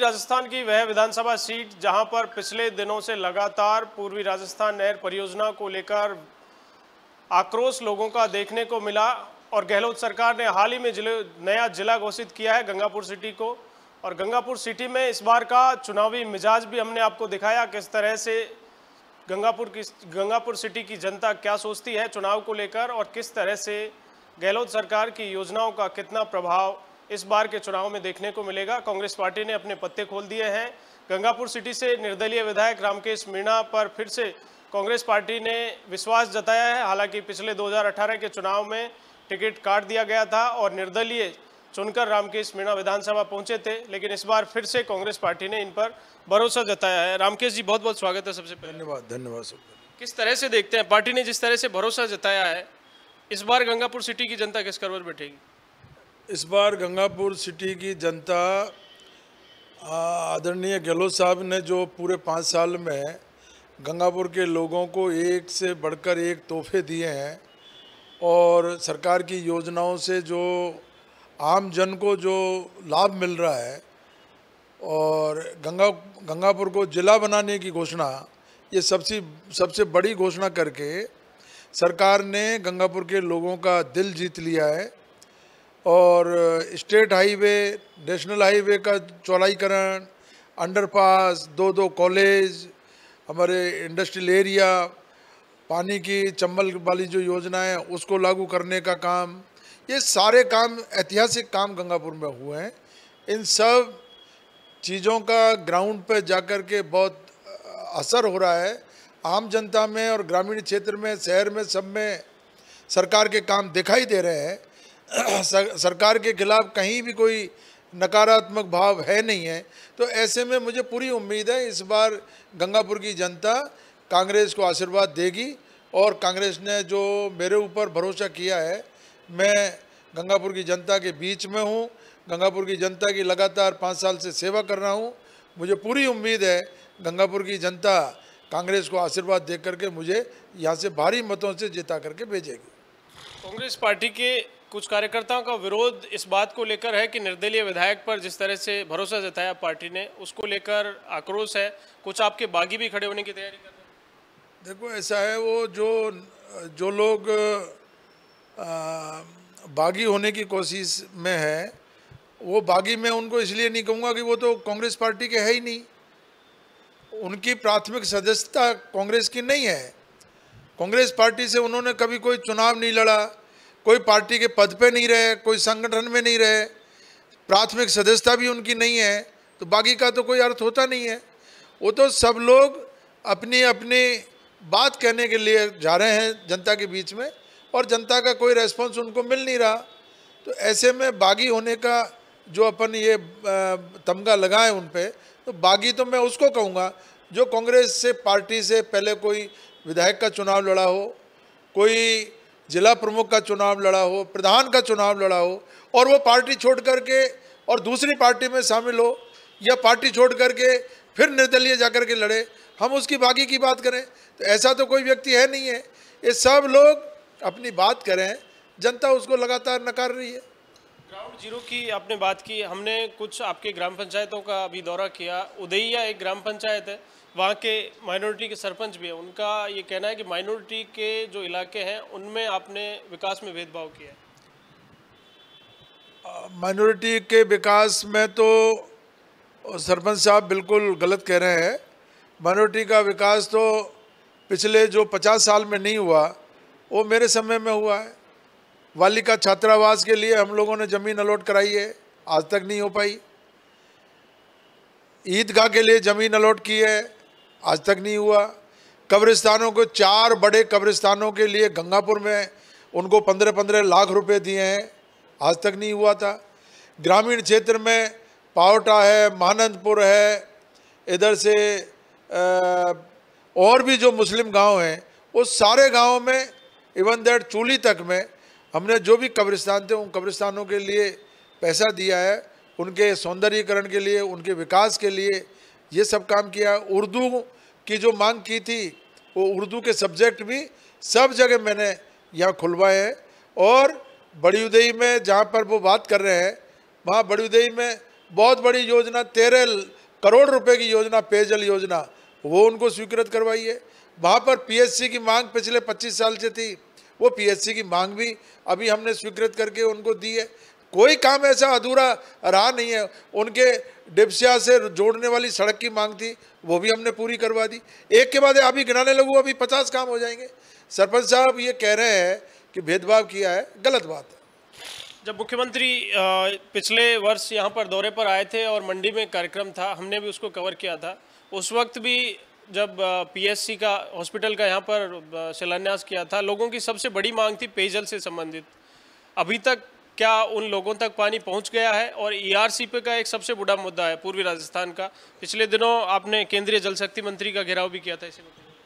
राजस्थान की वह विधानसभा सीट जहां पर पिछले दिनों से लगातार पूर्वी राजस्थान नहर परियोजना को लेकर आक्रोश लोगों का देखने को मिला और गहलोत सरकार ने हाल ही में नया जिला घोषित किया है गंगापुर सिटी को। और गंगापुर सिटी में इस बार का चुनावी मिजाज भी हमने आपको दिखाया, किस तरह से गंगापुर सिटी की जनता क्या सोचती है चुनाव को लेकर और किस तरह से गहलोत सरकार की योजनाओं का कितना प्रभाव इस बार के चुनाव में देखने को मिलेगा। कांग्रेस पार्टी ने अपने पत्ते खोल दिए हैं। गंगापुर सिटी से निर्दलीय विधायक रामकेश मीणा पर फिर से कांग्रेस पार्टी ने विश्वास जताया है। हालांकि पिछले 2018 के चुनाव में टिकट काट दिया गया था और निर्दलीय चुनकर रामकेश मीणा विधानसभा पहुंचे थे, लेकिन इस बार फिर से कांग्रेस पार्टी ने इन पर भरोसा जताया है। रामकेश जी, बहुत बहुत स्वागत है। सबसे पहले धन्यवाद। किस तरह से देखते हैं, पार्टी ने जिस तरह से भरोसा जताया है, इस बार गंगापुर सिटी की जनता किस करवट बैठेगी? इस बार गंगापुर सिटी की जनता आदरणीय गहलोत साहब ने जो पूरे 5 साल में गंगापुर के लोगों को एक से बढ़कर एक तोहफे दिए हैं और सरकार की योजनाओं से जो आम जन को जो लाभ मिल रहा है और गंगापुर को जिला बनाने की घोषणा, ये सबसे बड़ी घोषणा करके सरकार ने गंगापुर के लोगों का दिल जीत लिया है। और स्टेट हाईवे, नेशनल हाईवे का चौड़ाईकरण, अंडरपास, 2 कॉलेज, हमारे इंडस्ट्रियल एरिया, पानी की चंबल वाली जो योजना है उसको लागू करने का काम, ये सारे काम, ऐतिहासिक काम गंगापुर में हुए हैं। इन सब चीज़ों का ग्राउंड पे जाकर के बहुत असर हो रहा है आम जनता में और ग्रामीण क्षेत्र में, शहर में, सब में सरकार के काम दिखाई दे रहे हैं। सरकार के खिलाफ कहीं भी कोई नकारात्मक भाव है नहीं है। तो ऐसे में मुझे पूरी उम्मीद है इस बार गंगापुर की जनता कांग्रेस को आशीर्वाद देगी और कांग्रेस ने जो मेरे ऊपर भरोसा किया है, मैं गंगापुर की जनता के बीच में हूँ, गंगापुर की जनता की लगातार 5 साल से सेवा कर रहा हूँ। मुझे पूरी उम्मीद है गंगापुर की जनता कांग्रेस को आशीर्वाद दे करके मुझे यहाँ से भारी मतों से जिता करके भेजेगी। कांग्रेस पार्टी के कुछ कार्यकर्ताओं का विरोध इस बात को लेकर है कि निर्दलीय विधायक पर जिस तरह से भरोसा जताया पार्टी ने, उसको लेकर आक्रोश है। कुछ आपके बागी भी खड़े होने की तैयारी कर रहे हैं। देखो, ऐसा है, वो जो लोग बागी होने की कोशिश में है, वो बागी मैं उनको इसलिए नहीं कहूँगा कि वो तो कांग्रेस पार्टी के है ही नहीं। उनकी प्राथमिक सदस्यता कांग्रेस की नहीं है। कांग्रेस पार्टी से उन्होंने कभी कोई चुनाव नहीं लड़ा, कोई पार्टी के पद पे नहीं रहे, कोई संगठन में नहीं रहे, प्राथमिक सदस्यता भी उनकी नहीं है, तो बागी का तो कोई अर्थ होता नहीं है। वो तो सब लोग अपनी अपनी बात कहने के लिए जा रहे हैं जनता के बीच में और जनता का कोई रेस्पॉन्स उनको मिल नहीं रहा। तो ऐसे में बागी होने का जो अपन ये तमगा लगाए उन पे, तो बागी तो मैं उसको कहूँगा जो कांग्रेस से पार्टी से पहले कोई विधायक का चुनाव लड़ा हो, कोई जिला प्रमुख का चुनाव लड़ा हो, प्रधान का चुनाव लड़ा हो और वो पार्टी छोड़ करके और दूसरी पार्टी में शामिल हो या पार्टी छोड़ करके फिर निर्दलीय जाकर के लड़े, हम उसकी बागी की बात करें तो ऐसा तो कोई व्यक्ति है नहीं है। ये सब लोग अपनी बात करें, जनता उसको लगातार नकार रही है। ग्राउंड जीरो की आपने बात की, हमने कुछ आपके ग्राम पंचायतों का अभी दौरा किया। उदयिया एक ग्राम पंचायत है, वहाँ के माइनॉरिटी के सरपंच भी है। उनका ये कहना है कि माइनॉरिटी के जो इलाके हैं उनमें आपने विकास में भेदभाव किया है। माइनॉरिटी के विकास में तो सरपंच साहब बिल्कुल गलत कह रहे हैं। माइनॉरिटी का विकास तो पिछले जो 50 साल में नहीं हुआ, वो मेरे समय में हुआ है। बालिका छात्रावास के लिए हम लोगों ने ज़मीन अलॉट कराई है, आज तक नहीं हो पाई। ईदगाह के लिए ज़मीन अलॉट की है, आज तक नहीं हुआ। कब्रिस्तानों को 4 बड़े कब्रिस्तानों के लिए गंगापुर में उनको 15-15 लाख रुपए दिए हैं, आज तक नहीं हुआ था। ग्रामीण क्षेत्र में पावटा है, महानंदपुर है, इधर से और भी जो मुस्लिम गांव हैं, वो सारे गांवों में, इवन दैट चूली तक में हमने जो भी कब्रिस्तान थे उन कब्रिस्तानों के लिए पैसा दिया है, उनके सौंदर्यीकरण के लिए, उनके विकास के लिए ये सब काम किया। उर्दू की जो मांग की थी, वो उर्दू के सब्जेक्ट भी सब जगह मैंने यहाँ खुलवाए हैं। और बड़ी उदयी में जहाँ पर वो बात कर रहे हैं, वहाँ बड़ी उदयी में बहुत बड़ी योजना 13 करोड़ रुपए की योजना, पेयजल योजना, वो उनको स्वीकृत करवाई है। वहाँ पर पीएचसी की मांग पिछले 25 साल से थी, वो पीएचसी की मांग भी अभी हमने स्वीकृत करके उनको दी है। कोई काम ऐसा अधूरा रहा नहीं है। उनके डिप्सिया से जोड़ने वाली सड़क की मांग थी, वो भी हमने पूरी करवा दी। एक के बाद अभी गिनाने लगूँ, अभी 50 काम हो जाएंगे। सरपंच साहब ये कह रहे हैं कि भेदभाव किया है, गलत बात है। जब मुख्यमंत्री पिछले वर्ष यहाँ पर दौरे पर आए थे और मंडी में कार्यक्रम था, हमने भी उसको कवर किया था। उस वक्त भी जब पीएचसी का हॉस्पिटल का यहाँ पर शिलान्यास किया था, लोगों की सबसे बड़ी मांग थी पेयजल से संबंधित। अभी तक क्या उन लोगों तक पानी पहुँच गया है? और ईआरसीपी का एक सबसे बड़ा मुद्दा है पूर्वी राजस्थान का। पिछले दिनों आपने केंद्रीय जल शक्ति मंत्री का घेराव भी किया था इसे।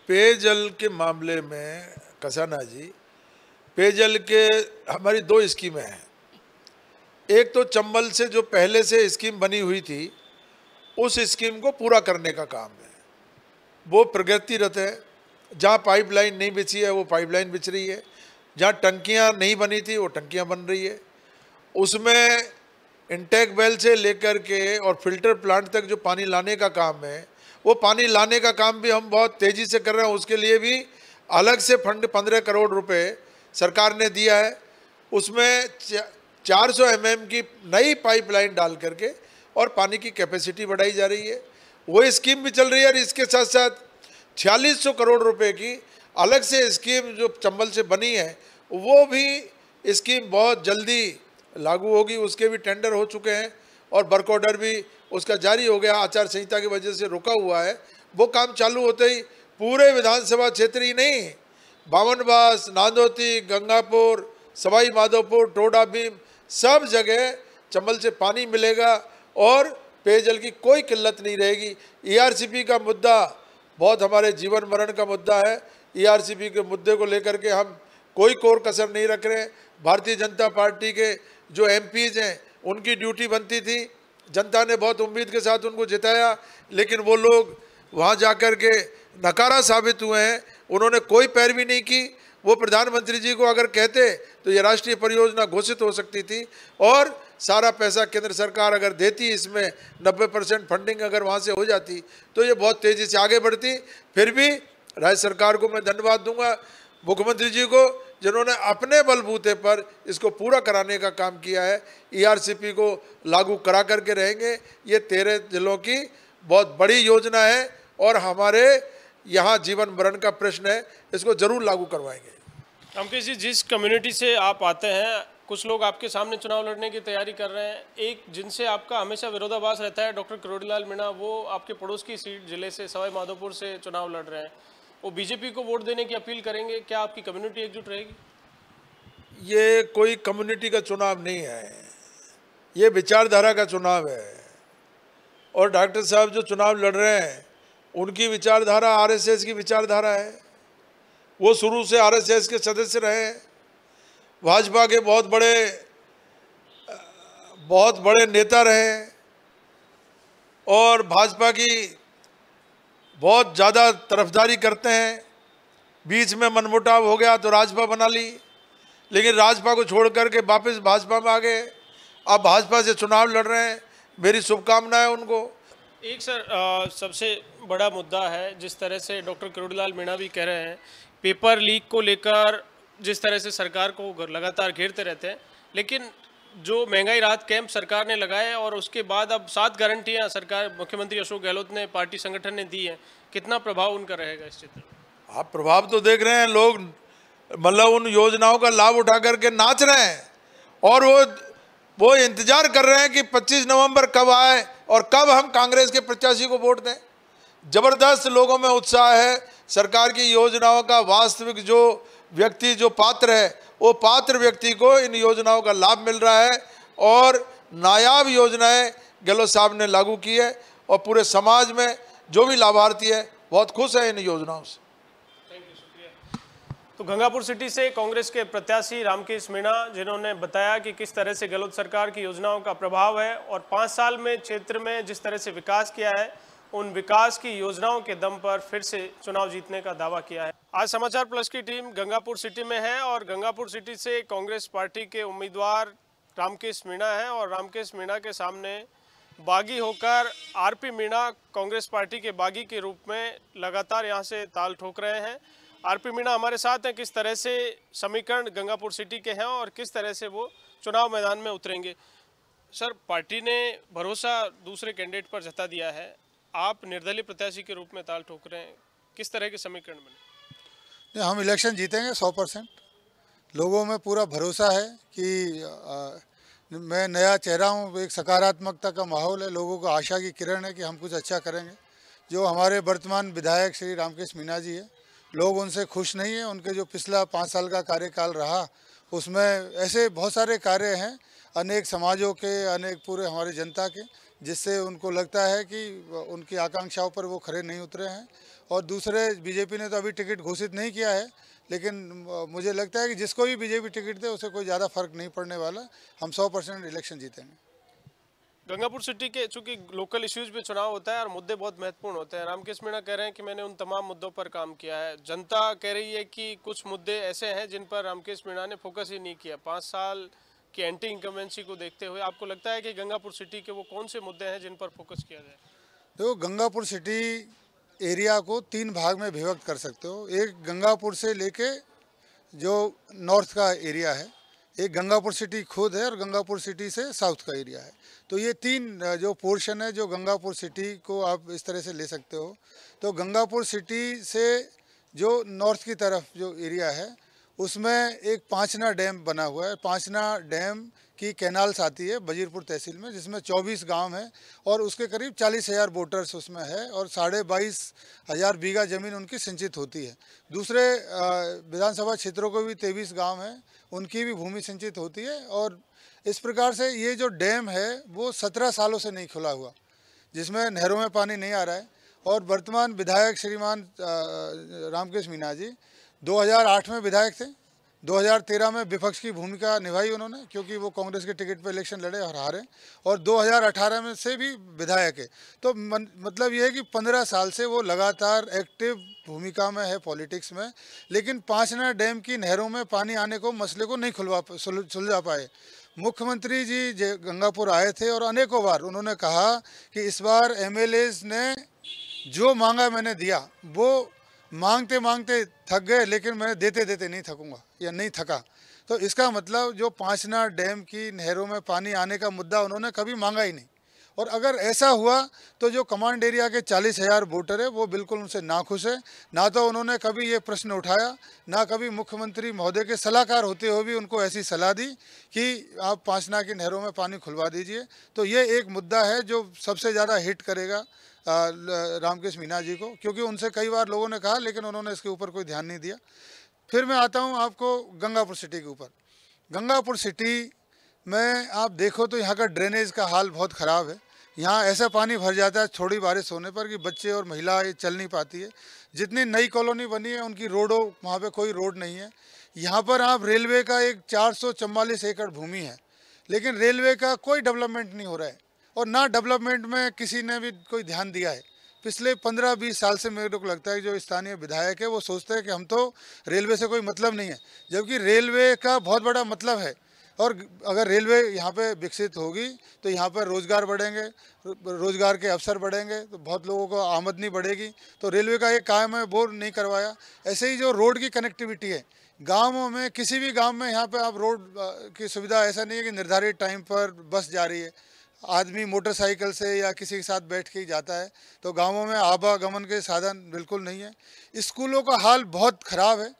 पेयजल के मामले में कसाना जी, पेयजल के हमारी 2 स्कीमें हैं। एक तो चंबल से जो पहले से स्कीम बनी हुई थी, उस स्कीम को पूरा करने का काम है, वो प्रगतिरत है। जहाँ पाइपलाइन नहीं बिछी है वो पाइपलाइन बिछ रही है, जहाँ टंकियाँ नहीं बनी थी वो टंकियाँ बन रही है। उसमें इंटेक वेल से लेकर के और फिल्टर प्लांट तक जो पानी लाने का काम है, वो पानी लाने का काम भी हम बहुत तेज़ी से कर रहे हैं। उसके लिए भी अलग से फंड 15 करोड़ रुपए सरकार ने दिया है। उसमें 400 mm की नई पाइपलाइन डाल करके और पानी की कैपेसिटी बढ़ाई जा रही है, वो स्कीम भी चल रही है। और इसके साथ साथ 4600 करोड़ रुपए की अलग से स्कीम जो चंबल से बनी है, वो भी स्कीम बहुत जल्दी लागू होगी। उसके भी टेंडर हो चुके हैं और वर्क ऑर्डर भी उसका जारी हो गया। आचार संहिता की वजह से रुका हुआ है, वो काम चालू होते ही पूरे विधानसभा क्षेत्र ही नहीं, बावनबास, नांदोती, गंगापुर, सवाई माधोपुर, टोडा भीम, सब जगह चंबल से पानी मिलेगा और पेयजल की कोई किल्लत नहीं रहेगी। ईआरसीपी का मुद्दा बहुत हमारे जीवन मरण का मुद्दा है। ईआरसीपी के मुद्दे को लेकर के हम कोई कोर कसर नहीं रख रहे हैं। भारतीय जनता पार्टी के जो एमपीज हैं, उनकी ड्यूटी बनती थी, जनता ने बहुत उम्मीद के साथ उनको जिताया, लेकिन वो लोग वहाँ जाकर के नकारा साबित हुए हैं। उन्होंने कोई पैरवी नहीं की। वो प्रधानमंत्री जी को अगर कहते तो ये राष्ट्रीय परियोजना घोषित हो सकती थी और सारा पैसा केंद्र सरकार अगर देती, इसमें 90% फंडिंग अगर वहाँ से हो जाती तो ये बहुत तेज़ी से आगे बढ़ती। फिर भी राज्य सरकार को मैं धन्यवाद दूंगा, मुख्यमंत्री जी को, जिन्होंने अपने बलबूते पर इसको पूरा कराने का काम किया है। ईआरसीपी को लागू करा करके रहेंगे। ये 13 जिलों की बहुत बड़ी योजना है और हमारे यहाँ जीवन मरण का प्रश्न है, इसको जरूर लागू करवाएंगे। रामकेश जी, जिस कम्युनिटी से आप आते हैं, कुछ लोग आपके सामने चुनाव लड़ने की तैयारी कर रहे हैं। एक जिनसे आपका हमेशा विरोधाभास रहता है, डॉक्टर किरोड़ीलाल मीणा, वो आपके पड़ोस की सीट जिले से सवाई माधोपुर से चुनाव लड़ रहे हैं। वो बीजेपी को वोट देने की अपील करेंगे, क्या आपकी कम्युनिटी एकजुट रहेगी? ये कोई कम्युनिटी का चुनाव नहीं है, ये विचारधारा का चुनाव है। और डॉक्टर साहब जो चुनाव लड़ रहे हैं, उनकी विचारधारा आरएसएस की विचारधारा है। वो शुरू से आरएसएस के सदस्य रहे हैं, भाजपा के बहुत बड़े नेता रहे और भाजपा की बहुत ज़्यादा तरफदारी करते हैं। बीच में मनमुटाव हो गया तो राजपा बना ली, लेकिन राजपा को छोड़ करके वापस भाजपा में आ गए। अब भाजपा से चुनाव लड़ रहे हैं, मेरी शुभकामनाएं उनको। एक सर, सबसे बड़ा मुद्दा है, जिस तरह से डॉक्टर किरोड़ीलाल मीणा भी कह रहे हैं, पेपर लीक को लेकर जिस तरह से सरकार को लगातार घेरते रहते हैं, लेकिन जो महंगाई राहत कैंप सरकार ने लगाए और उसके बाद अब 7 गारंटियां सरकार, मुख्यमंत्री अशोक गहलोत ने, पार्टी संगठन ने दी हैं, कितना प्रभाव उनका रहेगा इस क्षेत्र में? आप प्रभाव तो देख रहे हैं, लोग मतलब उन योजनाओं का लाभ उठा करके नाच रहे हैं और वो इंतजार कर रहे हैं कि 25 नवंबर कब आए और कब हम कांग्रेस के प्रत्याशी को वोट दें। जबरदस्त लोगों में उत्साह है। सरकार की योजनाओं का वास्तविक जो व्यक्ति, जो पात्र है, वो पात्र व्यक्ति को इन योजनाओं का लाभ मिल रहा है और नायाब योजनाएं गहलोत साहब ने लागू की है और पूरे समाज में जो भी लाभार्थी है बहुत खुश है इन योजनाओं से। तो गंगापुर सिटी से कांग्रेस के प्रत्याशी रामकेश मीणा, जिन्होंने बताया कि किस तरह से गहलोत सरकार की योजनाओं का प्रभाव है और 5 साल में क्षेत्र में जिस तरह से विकास किया है, उन विकास की योजनाओं के दम पर फिर से चुनाव जीतने का दावा किया है। आज समाचार प्लस की टीम गंगापुर सिटी में है और गंगापुर सिटी से कांग्रेस पार्टी के उम्मीदवार रामकेश मीणा है और रामकेश मीणा के सामने बागी होकर आरपी मीणा कांग्रेस पार्टी के बागी के रूप में लगातार यहां से ताल ठोक रहे हैं। आरपी मीणा हमारे साथ हैं। किस तरह से समीकरण गंगापुर सिटी के हैं और किस तरह से वो चुनाव मैदान में उतरेंगे? सर, पार्टी ने भरोसा दूसरे कैंडिडेट पर जता दिया है, आप निर्दलीय प्रत्याशी के रूप में ताल ठोक रहे हैं, किस तरह के समीकरण बने? हम इलेक्शन जीतेंगे 100%। लोगों में पूरा भरोसा है कि मैं नया चेहरा हूँ, एक सकारात्मकता का माहौल है, लोगों को आशा की किरण है कि हम कुछ अच्छा करेंगे। जो हमारे वर्तमान विधायक श्री रामकेश मीणा जी है, लोग उनसे खुश नहीं है। उनके जो पिछला 5 साल का कार्यकाल रहा उसमें ऐसे बहुत सारे कार्य हैं अनेक समाजों के, अनेक पूरे हमारी जनता के, जिससे उनको लगता है कि उनकी आकांक्षाओं पर वो खरे नहीं उतरे हैं। और दूसरे, बीजेपी ने तो अभी टिकट घोषित नहीं किया है, लेकिन मुझे लगता है कि जिसको भी बीजेपी टिकट दे उसे कोई ज़्यादा फर्क नहीं पड़ने वाला। हम 100% इलेक्शन जीतेंगे। गंगापुर सिटी के चूंकि लोकल इश्यूज पे चुनाव होता है और मुद्दे बहुत महत्वपूर्ण होते हैं, रामकेश मीणा कह रहे हैं कि मैंने उन तमाम मुद्दों पर काम किया है। जनता कह रही है कि कुछ मुद्दे ऐसे हैं जिन पर रामकेश मीणा ने फोकस ही नहीं किया। 5 साल की एंटी इनकम्बेंसी को देखते हुए आपको लगता है कि गंगापुर सिटी के वो कौन से मुद्दे हैं जिन पर फोकस किया जाए? देखो, गंगापुर सिटी एरिया को 3 भाग में विभक्त कर सकते हो। एक गंगापुर से लेके जो नॉर्थ का एरिया है, एक गंगापुर सिटी खुद है और गंगापुर सिटी से साउथ का एरिया है। तो ये 3 जो पोर्शन है जो गंगापुर सिटी को आप इस तरह से ले सकते हो। तो गंगापुर सिटी से जो नॉर्थ की तरफ जो एरिया है उसमें एक पांचना डैम बना हुआ है। पांचना डैम की कैनाल्स आती है वजीरपुर तहसील में, जिसमें 24 गांव हैं और उसके करीब 40,000 वोटर्स उसमें है और 22,500 बीघा ज़मीन उनकी सिंचित होती है। दूसरे विधानसभा क्षेत्रों को भी 23 गांव हैं, उनकी भी भूमि सिंचित होती है। और इस प्रकार से ये जो डैम है वो 17 सालों से नहीं खुला हुआ, जिसमें नहरों में पानी नहीं आ रहा है। और वर्तमान विधायक श्रीमान रामकेश मीणा जी 2008 में विधायक थे, 2013 में विपक्ष की भूमिका निभाई उन्होंने, क्योंकि वो कांग्रेस के टिकट पर इलेक्शन लड़े और हारे, और 2018 में से भी विधायक है। तो मतलब ये है कि 15 साल से वो लगातार एक्टिव भूमिका में है पॉलिटिक्स में, लेकिन पांचना डैम की नहरों में पानी आने को मसले को नहीं सुलझा पाए। मुख्यमंत्री जी गंगापुर आए थे और अनेकों बार उन्होंने कहा कि इस बार एमएलएज ने जो मांगा मैंने दिया, वो मांगते मांगते थक गए, लेकिन मैं देते देते नहीं थकूंगा या नहीं थका। तो इसका मतलब जो पांचना डैम की नहरों में पानी आने का मुद्दा उन्होंने कभी मांगा ही नहीं। और अगर ऐसा हुआ तो जो कमांड एरिया के 40,000 वोटर है वो बिल्कुल उनसे नाखुश है। ना तो उन्होंने कभी ये प्रश्न उठाया, ना कभी मुख्यमंत्री महोदय के सलाहकार होते हुए भी उनको ऐसी सलाह दी कि आप पांचना की नहरों में पानी खुलवा दीजिए। तो ये एक मुद्दा है जो सबसे ज़्यादा हिट करेगा रामकेश मीणा जी को, क्योंकि उनसे कई बार लोगों ने कहा, लेकिन उन्होंने इसके ऊपर कोई ध्यान नहीं दिया। फिर मैं आता हूँ आपको गंगापुर सिटी के ऊपर। गंगापुर सिटी में आप देखो तो यहाँ का ड्रेनेज का हाल बहुत ख़राब है। यहाँ ऐसा पानी भर जाता है थोड़ी बारिश होने पर कि बच्चे और महिलाएं चल नहीं पाती है। जितनी नई कॉलोनी बनी है उनकी रोडों, वहाँ पे कोई रोड नहीं है। यहाँ पर आप रेलवे का एक 444 एकड़ भूमि है, लेकिन रेलवे का कोई डेवलपमेंट नहीं हो रहा है और ना डेवलपमेंट में किसी ने भी कोई ध्यान दिया है। पिछले 15-20 साल से मेरे को लगता है जो स्थानीय विधायक है वो सोचते हैं कि हम तो रेलवे से कोई मतलब नहीं है, जबकि रेलवे का बहुत बड़ा मतलब है। और अगर रेलवे यहाँ पे विकसित होगी तो यहाँ पर रोज़गार बढ़ेंगे, रोज़गार के अवसर बढ़ेंगे, तो बहुत लोगों को आमदनी बढ़ेगी। तो रेलवे का एक काम है वो नहीं करवाया। ऐसे ही जो रोड की कनेक्टिविटी है गाँवों में, किसी भी गाँव में यहाँ पर आप रोड की सुविधा ऐसा नहीं है कि निर्धारित टाइम पर बस जा रही है। आदमी मोटरसाइकिल से या किसी के साथ बैठ के ही जाता है। तो गाँवों में आवागमन के साधन बिल्कुल नहीं है। स्कूलों का हाल बहुत ख़राब है।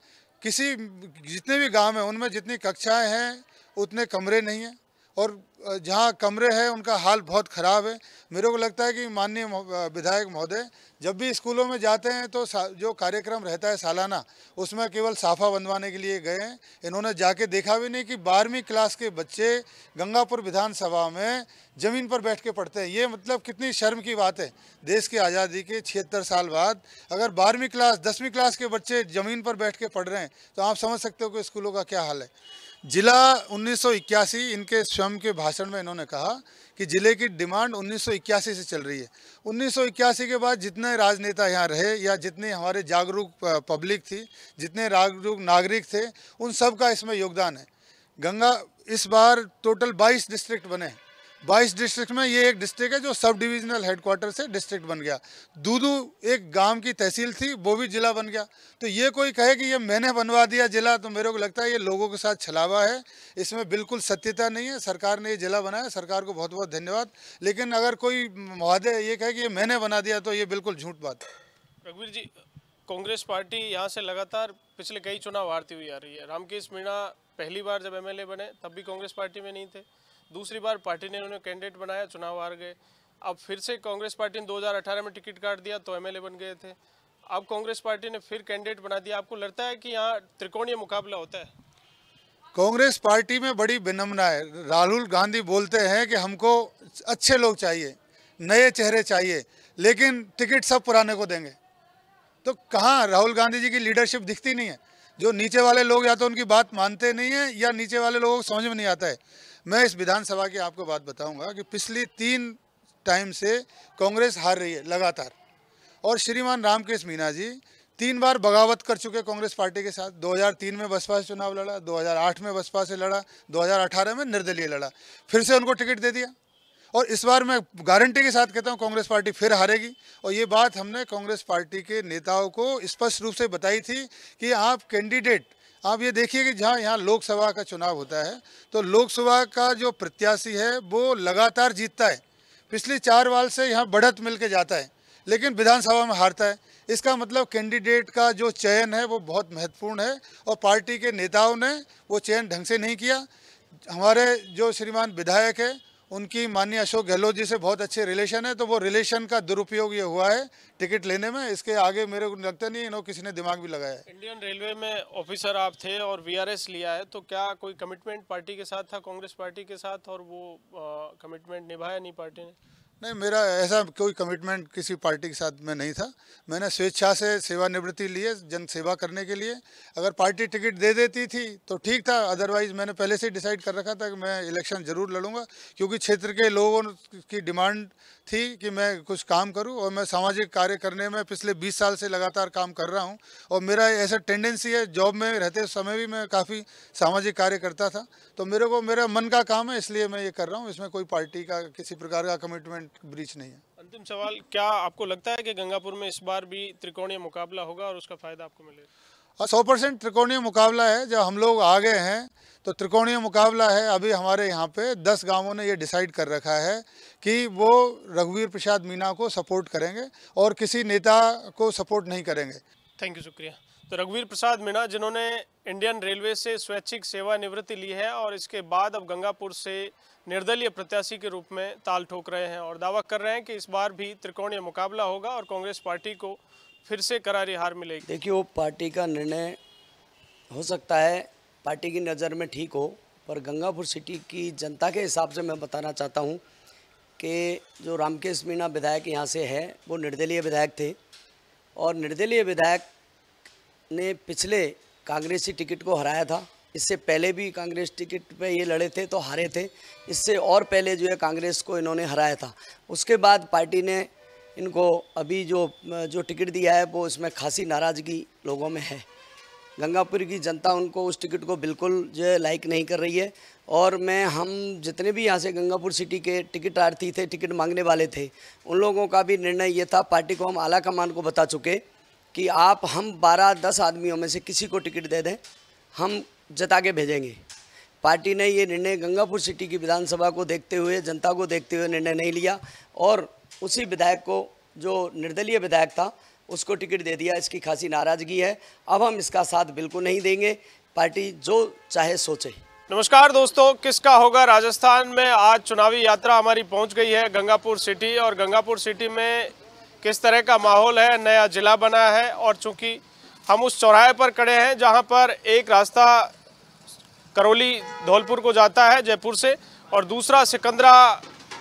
जितने भी गांव हैं उनमें जितनी कक्षाएं हैं उतने कमरे नहीं हैं, और जहां कमरे हैं उनका हाल बहुत ख़राब है। मेरे को लगता है कि माननीय विधायक महोदय जब भी स्कूलों में जाते हैं तो जो कार्यक्रम रहता है सालाना, उसमें केवल साफा बनवाने के लिए गए हैं। इन्होंने जाके देखा भी नहीं कि 12वीं क्लास के बच्चे गंगापुर विधानसभा में ज़मीन पर बैठ के पढ़ते हैं। ये मतलब कितनी शर्म की बात है। देश की आज़ादी के 76 साल बाद अगर 12वीं क्लास 10वीं क्लास के बच्चे ज़मीन पर बैठ के पढ़ रहे हैं तो आप समझ सकते हो कि स्कूलों का क्या हाल है। जिला 1981, इनके स्वयं के भाषण में इन्होंने कहा कि ज़िले की डिमांड 1981 से चल रही है। 1981 के बाद जितने राजनेता यहाँ रहे या जितने हमारे जागरूक पब्लिक थी, जितने जागरूक नागरिक थे, उन सब का इसमें योगदान है। इस बार टोटल 22 डिस्ट्रिक्ट बने, 22 डिस्ट्रिक्ट में ये एक डिस्ट्रिक्ट है जो सब डिविजनल हेडक्वार्टर से डिस्ट्रिक्ट बन गया। दूदू एक गांव की तहसील थी, वो भी जिला बन गया। तो ये कोई कहे कि ये मैंने बनवा दिया जिला, तो मेरे को लगता है ये लोगों के साथ छलावा है, इसमें बिल्कुल सत्यता नहीं है। सरकार ने ये जिला बनाया, सरकार को बहुत बहुत धन्यवाद। लेकिन अगर कोई महोदय ये कहे कि ये मैंने बना दिया तो ये बिल्कुल झूठ बात है। रघुवीर जी, कांग्रेस पार्टी यहाँ से लगातार पिछले कई चुनाव हारती हुई आ रही है। रामकेश मीणा पहली बार जब एमएलए बने तब भी कांग्रेस पार्टी में नहीं थे, दूसरी बार पार्टी ने उन्हें कैंडिडेट बनाया, चुनाव हार गए। अब फिर से कांग्रेस पार्टी ने 2018 में टिकट काट दिया तो एमएलए बन गए थे। अब कांग्रेस पार्टी ने फिर कैंडिडेट बना दिया। आपको लगता है कि यहाँ त्रिकोणीय मुकाबला होता है? कांग्रेस पार्टी में बड़ी विनम्रता है। राहुल गांधी बोलते हैं कि हमको अच्छे लोग चाहिए, नए चेहरे चाहिए, लेकिन टिकट सब पुराने को देंगे। तो कहाँ राहुल गांधी जी की लीडरशिप दिखती नहीं है? जो नीचे वाले लोग या तो उनकी बात मानते नहीं हैं या नीचे वाले लोगों को समझ में नहीं आता है। मैं इस विधानसभा की आपको बात बताऊंगा कि पिछली 3 टाइम से कांग्रेस हार रही है लगातार, और श्रीमान रामकेश मीणा जी 3 बार बगावत कर चुके कांग्रेस पार्टी के साथ। 2003 में बसपा से चुनाव लड़ा, 2008 में बसपा से लड़ा, 2018 में निर्दलीय लड़ा, फिर से उनको टिकट दे दिया। और इस बार मैं गारंटी के साथ कहता हूँ कांग्रेस पार्टी फिर हारेगी। और ये बात हमने कांग्रेस पार्टी के नेताओं को स्पष्ट रूप से बताई थी कि आप कैंडिडेट, आप ये देखिए कि जहाँ यहाँ लोकसभा का चुनाव होता है तो लोकसभा का जो प्रत्याशी है वो लगातार जीतता है। पिछली 4 बार से यहाँ बढ़त मिल के जाता है, लेकिन विधानसभा में हारता है। इसका मतलब कैंडिडेट का जो चयन है वो बहुत महत्वपूर्ण है, और पार्टी के नेताओं ने वो चयन ढंग से नहीं किया। हमारे जो श्रीमान विधायक है उनकी माननीय अशोक गहलोत जी से बहुत अच्छे रिलेशन है, तो वो रिलेशन का दुरुपयोग ये हुआ है टिकट लेने में। इसके आगे मेरे को लगता नहीं इन्होंने किसी ने दिमाग भी लगाया है। इंडियन रेलवे में ऑफिसर आप थे और वीआरएस लिया है, तो क्या कोई कमिटमेंट पार्टी के साथ था, कांग्रेस पार्टी के साथ, और वो कमिटमेंट निभाया नहीं पार्टी ने? नहीं, मेरा ऐसा कोई कमिटमेंट किसी पार्टी के साथ में नहीं था। मैंने स्वेच्छा से सेवानिवृत्ति ली है जन सेवा करने के लिए। अगर पार्टी टिकट दे देती थी तो ठीक था, अदरवाइज़ मैंने पहले से डिसाइड कर रखा था कि मैं इलेक्शन ज़रूर लड़ूंगा, क्योंकि क्षेत्र के लोगों की डिमांड थी कि मैं कुछ काम करूं। और मैं सामाजिक कार्य करने में पिछले 20 साल से लगातार काम कर रहा हूं, और मेरा ऐसा टेंडेंसी है, जॉब में रहते समय भी मैं काफ़ी सामाजिक कार्य करता था। तो मेरा मन का काम है, इसलिए मैं ये कर रहा हूँ। इसमें कोई पार्टी का किसी प्रकार का कमिटमेंट ब्रीच नहीं है। अंतिम सवाल, क्या आपको लगता है कि गंगापुर में इस बार भी त्रिकोणीय मुकाबला होगा और उसका फायदा आपको मिलेगा? 100% त्रिकोणीय मुकाबला है। जब हम लोग आ गए हैं तो त्रिकोणीय मुकाबला है। अभी हमारे यहाँ पे 10 गांवों ने ये डिसाइड कर रखा है कि वो रघुवीर प्रसाद मीणा को सपोर्ट करेंगे और किसी नेता को सपोर्ट नहीं करेंगे। थैंक यू, शुक्रिया। तो रघुवीर प्रसाद मीणा, जिन्होंने इंडियन रेलवे से स्वैच्छिक सेवानिवृत्ति ली है और इसके बाद अब गंगापुर से निर्दलीय प्रत्याशी के रूप में ताल ठोक रहे हैं और दावा कर रहे हैं कि इस बार भी त्रिकोणीय मुकाबला होगा और कांग्रेस पार्टी को फिर से करारी हार मिलेगी। देखिए, वो पार्टी का निर्णय हो सकता है पार्टी की नज़र में ठीक हो, पर गंगापुर सिटी की जनता के हिसाब से मैं बताना चाहता हूँ कि जो रामकेश मीणा विधायक यहाँ से है वो निर्दलीय विधायक थे, और निर्दलीय विधायक ने पिछले कांग्रेसी टिकट को हराया था। इससे पहले भी कांग्रेस टिकट पे ये लड़े थे तो हारे थे। इससे और पहले जो है कांग्रेस को इन्होंने हराया था। उसके बाद पार्टी ने इनको अभी जो टिकट दिया है वो इसमें खासी नाराज़गी लोगों में है। गंगापुर की जनता उनको उस टिकट को बिल्कुल जो है लाइक नहीं कर रही है। और हम जितने भी यहाँ से गंगापुर सिटी के टिकट प्रार्थी थे, टिकट मांगने वाले थे, उन लोगों का भी निर्णय ये था, पार्टी को हम आला कमान को बता चुके कि हम 12-10 आदमियों में से किसी को टिकट दे दें, हम जता के भेजेंगे। पार्टी ने ये निर्णय गंगापुर सिटी की विधानसभा को देखते हुए, जनता को देखते हुए निर्णय नहीं लिया, और उसी विधायक को, जो निर्दलीय विधायक था, उसको टिकट दे दिया। इसकी खासी नाराज़गी है। अब हम इसका साथ बिल्कुल नहीं देंगे। पार्टी जो चाहे सोचे। नमस्कार दोस्तों, किसका होगा राजस्थान में आज चुनावी यात्रा हमारी पहुंच गई है गंगापुर सिटी, और गंगापुर सिटी में किस तरह का माहौल है। नया जिला बना है और चूंकि हम उस चौराहे पर खड़े हैं जहां पर एक रास्ता करौली धौलपुर को जाता है जयपुर से और दूसरा सिकंदरा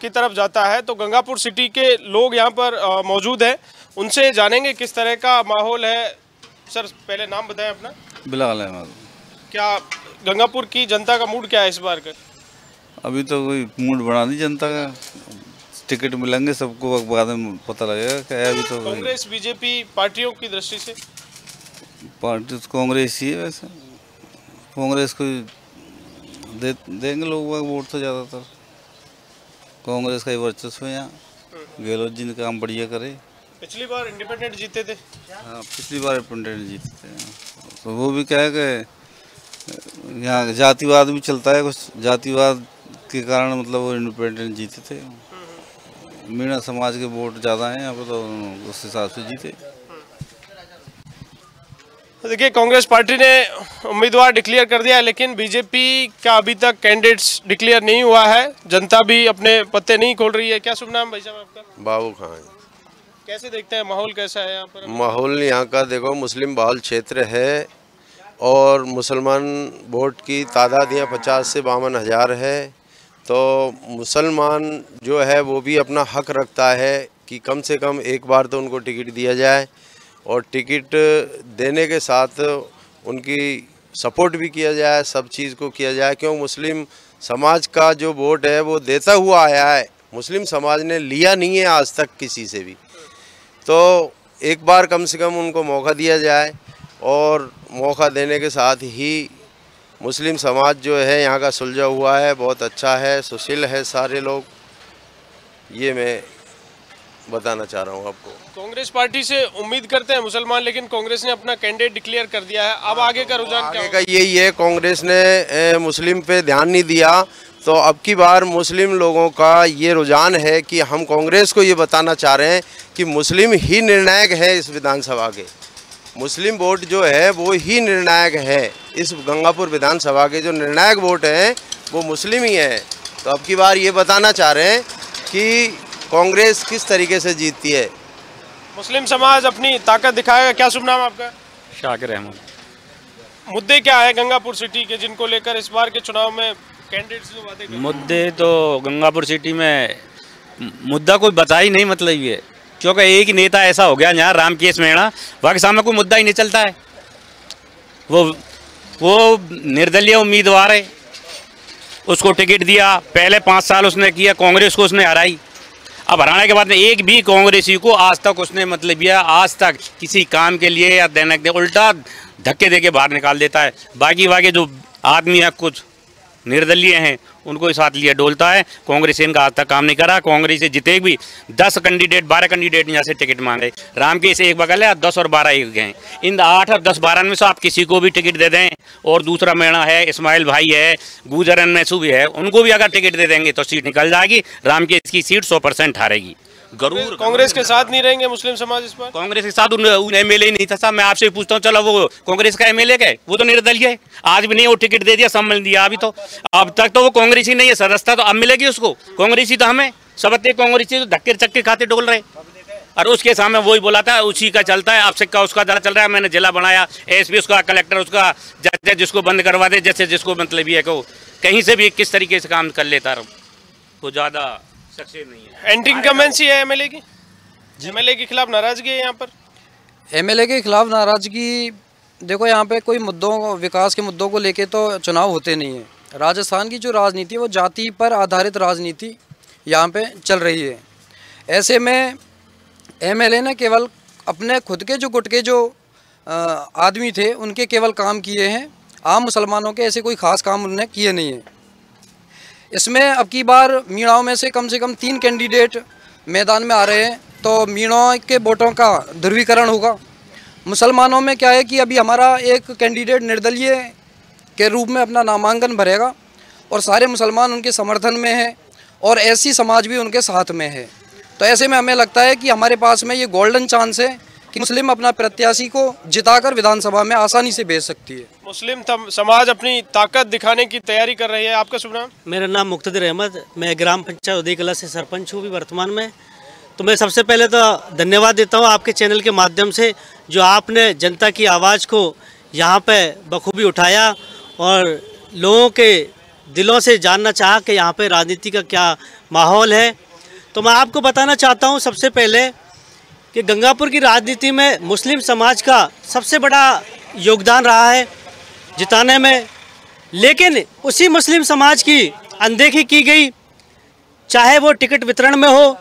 की तरफ जाता है, तो गंगापुर सिटी के लोग यहां पर मौजूद हैं। उनसे जानेंगे किस तरह का माहौल है। सर, पहले नाम बताएं अपना। बिलाल अहमद। क्या गंगापुर की जनता का मूड क्या है इस बार का? अभी तो कोई मूड बना नहीं जनता का, टिकट मिलेंगे सबको, बाद में पता लगेगा क्या है। अभी तो कांग्रेस बीजेपी पार्टियों की दृष्टि से पार्टी तो कांग्रेस ही है। वैसे कांग्रेस को देंगे लोग वोट तो ज़्यादातर। कांग्रेस का ही वर्चस्व है यहाँ। गहलोत जी ने काम बढ़िया करे। पिछली बार इंडिपेंडेंट जीते थे। हाँ, पिछली बार इंडिपेंडेंट जीते थे, तो वो भी क्या है कि यहाँ जातिवाद भी चलता है, कुछ जातिवाद के कारण मतलब वो इंडिपेंडेंट जीते थे। मीणा समाज के वोट ज़्यादा हैं यहाँ पर, तो उस हिसाब से जीते। देखिए, कांग्रेस पार्टी ने उम्मीदवार डिक्लेयर कर दिया है, लेकिन बीजेपी का अभी तक कैंडिडेट्स डिक्लेयर नहीं हुआ है। जनता भी अपने पत्ते नहीं खोल रही है। क्या शुभ नाम भाई साहब आपका? बाबू खान। कैसे देखते हैं, माहौल कैसा है यहाँ पर? माहौल यहाँ का देखो, मुस्लिम बहुल क्षेत्र है और मुसलमान वोट की तादाद यहाँ 50 से 52 हज़ार है। तो मुसलमान जो है वो भी अपना हक रखता है कि कम से कम एक बार तो उनको टिकट दिया जाए, और टिकट देने के साथ उनकी सपोर्ट भी किया जाए, सब चीज़ को किया जाए। क्यों, मुस्लिम समाज का जो वोट है वो देता हुआ आया है, मुस्लिम समाज ने लिया नहीं है आज तक किसी से भी। तो एक बार कम से कम उनको मौका दिया जाए, और मौका देने के साथ ही मुस्लिम समाज जो है यहाँ का सुलझा हुआ है, बहुत अच्छा है, सुशील है सारे लोग। ये मैं बताना चाह रहा हूँ आपको। कांग्रेस पार्टी से उम्मीद करते हैं मुसलमान, लेकिन कांग्रेस ने अपना कैंडिडेट डिक्लेयर कर दिया है। अब आगे का रुझान क्या होगा? यही है, कांग्रेस ने मुस्लिम पे ध्यान नहीं दिया, तो अब की बार मुस्लिम लोगों का ये रुझान है कि हम कांग्रेस को ये बताना चाह रहे हैं कि मुस्लिम ही निर्णायक है इस विधानसभा के। मुस्लिम वोट जो है वो ही निर्णायक है। इस गंगापुर विधानसभा के जो निर्णायक वोट हैं वो मुस्लिम ही हैं। तो अब की बार ये बताना चाह रहे हैं कि कांग्रेस किस तरीके से जीतती है। मुस्लिम समाज अपनी ताकत दिखाएगा। क्या शुभ नाम आपका? शाकिर अहमद। मुद्दे क्या है गंगापुर सिटी के, जिनको लेकर इस बार के चुनाव में कैंडिडेट्स ने वादे किए? मुद्दे तो गंगापुर सिटी में मुद्दा कोई बता ही नहीं, मतलब ये क्योंकि एक ही नेता ऐसा हो गया यहाँ रामकेश मीणा, वहाँ के सामने कोई मुद्दा ही नहीं चलता है। वो निर्दलीय उम्मीदवार है, उसको टिकट दिया, पहले 5 साल उसने किया, कांग्रेस को उसने हराई। अब हराने के बाद में एक भी कांग्रेसी को आज तक उसने मतलब यह आज तक किसी काम के लिए या देने के उल्टा धक्के दे के बाहर निकाल देता है। बाकी जो आदमी है कुछ निर्दलीय हैं उनको साथ लिया डोलता है। कांग्रेस इनका आज तक काम नहीं करा। कांग्रेस से जितने भी 10 कैंडिडेट 12 कैंडिडेट यहाँ से टिकट मांगे, रामकेश एक बगल है, 10 और 12 एक गए। इन 8 और 10 12 में से आप किसी को भी टिकट दे दें, और दूसरा मीणा है, इस्माइल भाई है, गुजरन मैसू भी है, उनको भी अगर टिकट दे देंगे तो सीट निकल जाएगी। रामकेश की सीट 100% हारेगी। जरूर कांग्रेस के साथ नहीं रहेंगे मुस्लिम समाज इस बार? कांग्रेस के साथ एमएलए ही नहीं था साहब। मैं आपसे पूछता हूँ, चलो वो कांग्रेस का एमएलए का वो तो निर्दलीय है, आज भी नहीं वो टिकट दे दिया, सम्मान दिया अभी तो। अब तक तो वो कांग्रेस ही नहीं है, सदस्यता तो अब मिलेगी उसको। कांग्रेस ही तो हमें सबते कांग्रेस ही तो धक्के चक्के खाते डोल रहे, और उसके सामने वही बोला था उसी का चलता है। अब सिक्का उसका दरा चल रहा है। मैंने जिला बनाया, एसपी उसका, कलेक्टर उसका, जज जिसको बंद करवा दे, जैसे जिसको मतलब ये को कहीं से भी किस तरीके से काम कर लेता रहो, वो ज़्यादा सक्सेस नहीं है। एंटी इनकम्बेंसी है एमएलए की, एमएलए के खिलाफ नाराजगी है यहाँ पर। एमएलए के खिलाफ नाराजगी, देखो यहाँ पे कोई मुद्दों, विकास के मुद्दों को लेके तो चुनाव होते नहीं है। राजस्थान की जो राजनीति है वो जाति पर आधारित राजनीति यहाँ पे चल रही है। ऐसे में एमएलए ने केवल अपने खुद के जो गुट के जो आदमी थे उनके केवल काम किए हैं, आम मुसलमानों के ऐसे कोई ख़ास काम उन्होंने किए नहीं हैं। इसमें अब की बार मीणाओं में से कम 3 कैंडिडेट मैदान में आ रहे हैं, तो मीणाओं के वोटों का ध्रुवीकरण होगा। मुसलमानों में क्या है कि अभी हमारा एक कैंडिडेट निर्दलीय के रूप में अपना नामांकन भरेगा, और सारे मुसलमान उनके समर्थन में हैं, और ऐसी समाज भी उनके साथ में है। तो ऐसे में हमें लगता है कि हमारे पास में ये गोल्डन चांस है कि मुस्लिम अपना प्रत्याशी को जिताकर विधानसभा में आसानी से भेज सकती है। मुस्लिम समाज अपनी ताकत दिखाने की तैयारी कर रही है। आपका शुभ नाम? मेरा नाम मुक्तदिर अहमद, मैं ग्राम पंचायत उदय कला से सरपंच हूँ भी वर्तमान में। तो मैं सबसे पहले तो धन्यवाद देता हूँ आपके चैनल के माध्यम से, जो आपने जनता की आवाज़ को यहाँ पे बखूबी उठाया और लोगों के दिलों से जानना चाहा कि यहाँ पे राजनीति का क्या माहौल है। तो मैं आपको बताना चाहता हूँ सबसे पहले कि गंगापुर की राजनीति में मुस्लिम समाज का सबसे बड़ा योगदान रहा है जिताने में, लेकिन उसी मुस्लिम समाज की अनदेखी की गई, चाहे वो टिकट वितरण में हो,